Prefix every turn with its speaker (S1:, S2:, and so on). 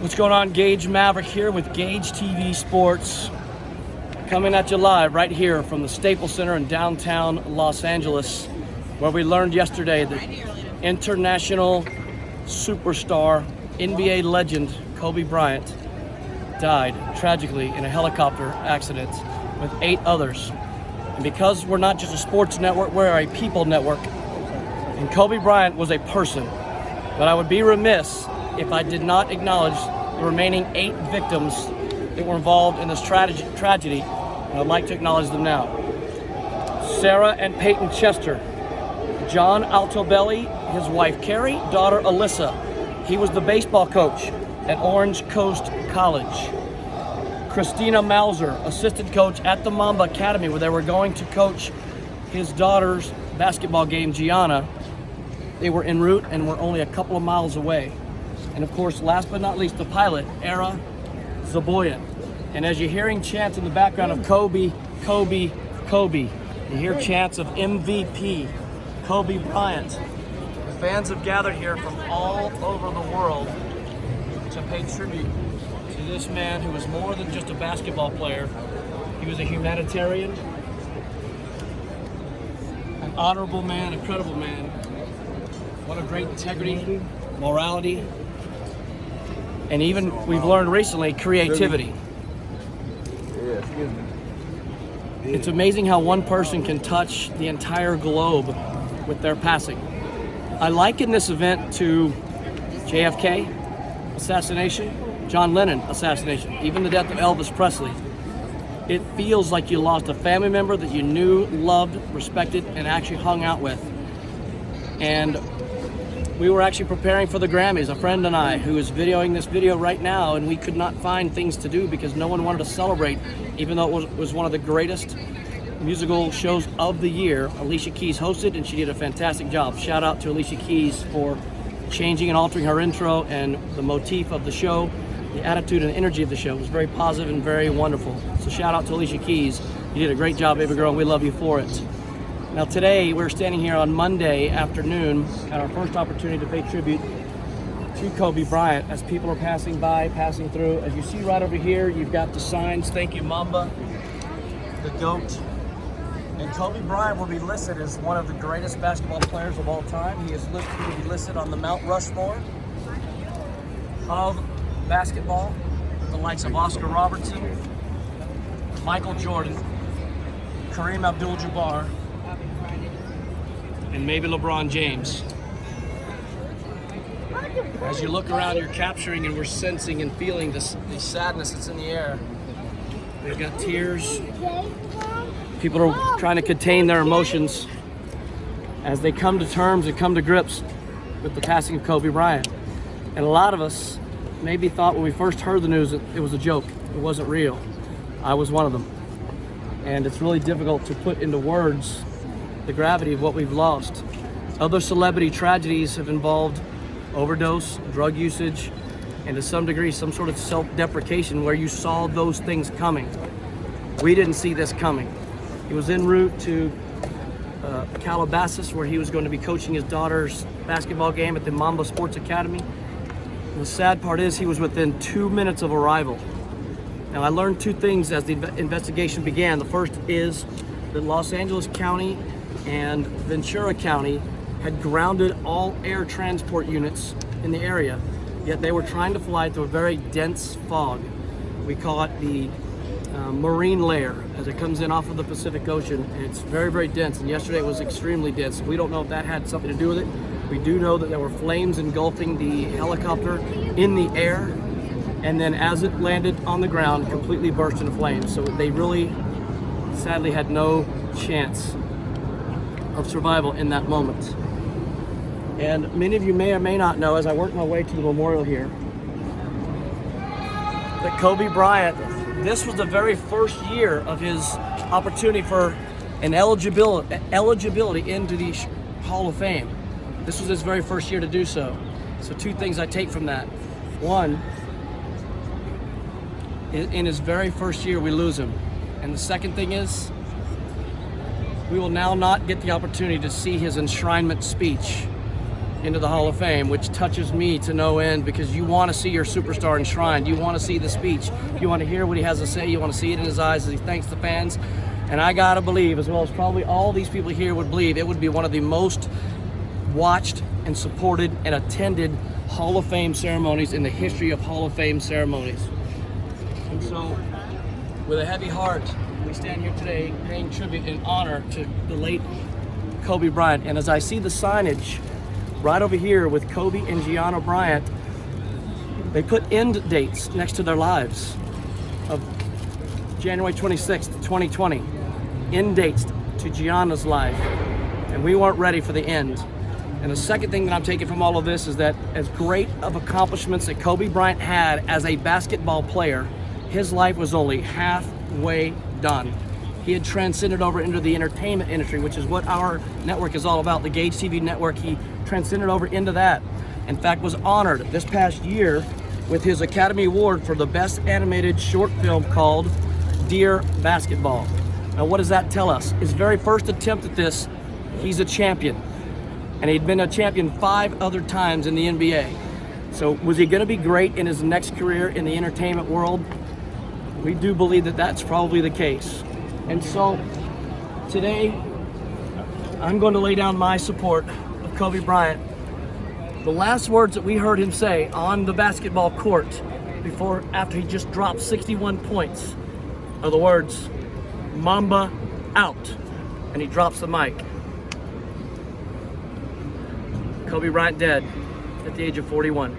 S1: What's going on? Gage Maverik here with GageTV Sports, coming at you live right here from the Staples Center in downtown Los Angeles, where we learned yesterday that international superstar, NBA legend Kobe Bryant died tragically in a helicopter accident with 8 others. And because we're not just a sports network, we're a people network, and Kobe Bryant was a person. But I would be remiss if I did not acknowledge the remaining 8 victims that were involved in this tragedy, and I'd like to acknowledge them now. Sarah and Peyton Chester, John Altobelli, his wife Carrie, daughter Alyssa. He was the baseball coach at Orange Coast College. Christina Mauser, assistant coach at the Mamba Academy, where they were going to coach his daughter's basketball game, Gianna. They were en route and were only a couple of miles away. And of course, last but not least, the pilot, Era Zaboyan. And as you're hearing chants in the background of Kobe, Kobe, Kobe, you hear chants of MVP, Kobe Bryant. The fans have gathered here from all over the world to pay tribute to this man who was more than just a basketball player. He was a humanitarian, an honorable man, a credible man, one of great integrity, morality, and even, we've learned recently, creativity. It's amazing how one person can touch the entire globe with their passing. I liken this event to JFK assassination, John Lennon assassination, even the death of Elvis Presley. It feels like you lost a family member that you knew, loved, respected, and actually hung out with. And we were actually preparing for the Grammys, a friend and I, who is videoing this video right now, and we could not find things to do because no one wanted to celebrate, even though it was one of the greatest musical shows of the year. Alicia Keys hosted, and she did a fantastic job. Shout out to Alicia Keys for changing and altering her intro and the motif of the show. The attitude and energy of the show was very positive and very wonderful. So shout out to Alicia Keys. You did a great job, baby girl, and we love you for it. Now today, we're standing here on Monday afternoon at our first opportunity to pay tribute to Kobe Bryant as people are passing by, passing through. As you see right over here, you've got the signs, thank you Mamba, the GOAT. And Kobe Bryant will be listed as one of the greatest basketball players of all time. He will be listed on the Mount Rushmore of basketball, the likes of Oscar Robertson, Michael Jordan, Kareem Abdul-Jabbar, and maybe LeBron James. As you look around, you're capturing and we're sensing and feeling the sadness that's in the air. They've got tears. People are trying to contain their emotions as they come to terms and come to grips with the passing of Kobe Bryant. And a lot of us maybe thought when we first heard the news that it was a joke. It wasn't real. I was one of them. And it's really difficult to put into words the gravity of what we've lost. Other celebrity tragedies have involved overdose, drug usage, and to some degree, some sort of self-deprecation where you saw those things coming. We didn't see this coming. He was en route to Calabasas, where he was going to be coaching his daughter's basketball game at the Mamba Sports Academy. And the sad part is he was within 2 minutes of arrival. Now I learned 2 things as the investigation began. The first is that Los Angeles County and Ventura County had grounded all air transport units in the area, yet they were trying to fly through a very dense fog. We call it the marine layer as it comes in off of the Pacific Ocean, and it's very, very dense, and yesterday it was extremely dense. We don't know if that had something to do with it. We do know that there were flames engulfing the helicopter in the air, and then as it landed on the ground, completely burst into flames. So they really, sadly, had no chance of survival in that moment. And many of you may or may not know, as I work my way to the memorial here, that Kobe Bryant, this was the very first year of his opportunity for an eligibility into the Hall of Fame. This was his very first year to do so. So 2 things I take from that. One, in his very first year, we lose him. And the second thing is, we will now not get the opportunity to see his enshrinement speech into the Hall of Fame, which touches me to no end, because you want to see your superstar enshrined. You want to see the speech. You want to hear what he has to say. You want to see it in his eyes as he thanks the fans. And I gotta believe, as well as probably all these people here would believe, it would be one of the most watched and supported and attended Hall of Fame ceremonies in the history of Hall of Fame ceremonies. And so, with a heavy heart, we stand here today paying tribute and honor to the late Kobe Bryant. And as I see the signage right over here with Kobe and Gianna Bryant, they put end dates next to their lives of January 26th, 2020. End dates to Gianna's life. And we weren't ready for the end. And the second thing that I'm taking from all of this is that as great of accomplishments that Kobe Bryant had as a basketball player, his life was only halfway done. He had transcended over into the entertainment industry, which is what our network is all about, the GageTV network. He transcended over into that. In fact, was honored this past year with his Academy Award for the best animated short film called Dear Basketball. Now, what does that tell us? His very first attempt at this, he's a champion. And he'd been a champion 5 other times in the NBA. So was he gonna be great in his next career in the entertainment world? We do believe that that's probably the case. And so today, I'm going to lay down my support of Kobe Bryant. The last words that we heard him say on the basketball court after he just dropped 61 points are the words, "Mamba out," and he drops the mic. Kobe Bryant dead at the age of 41.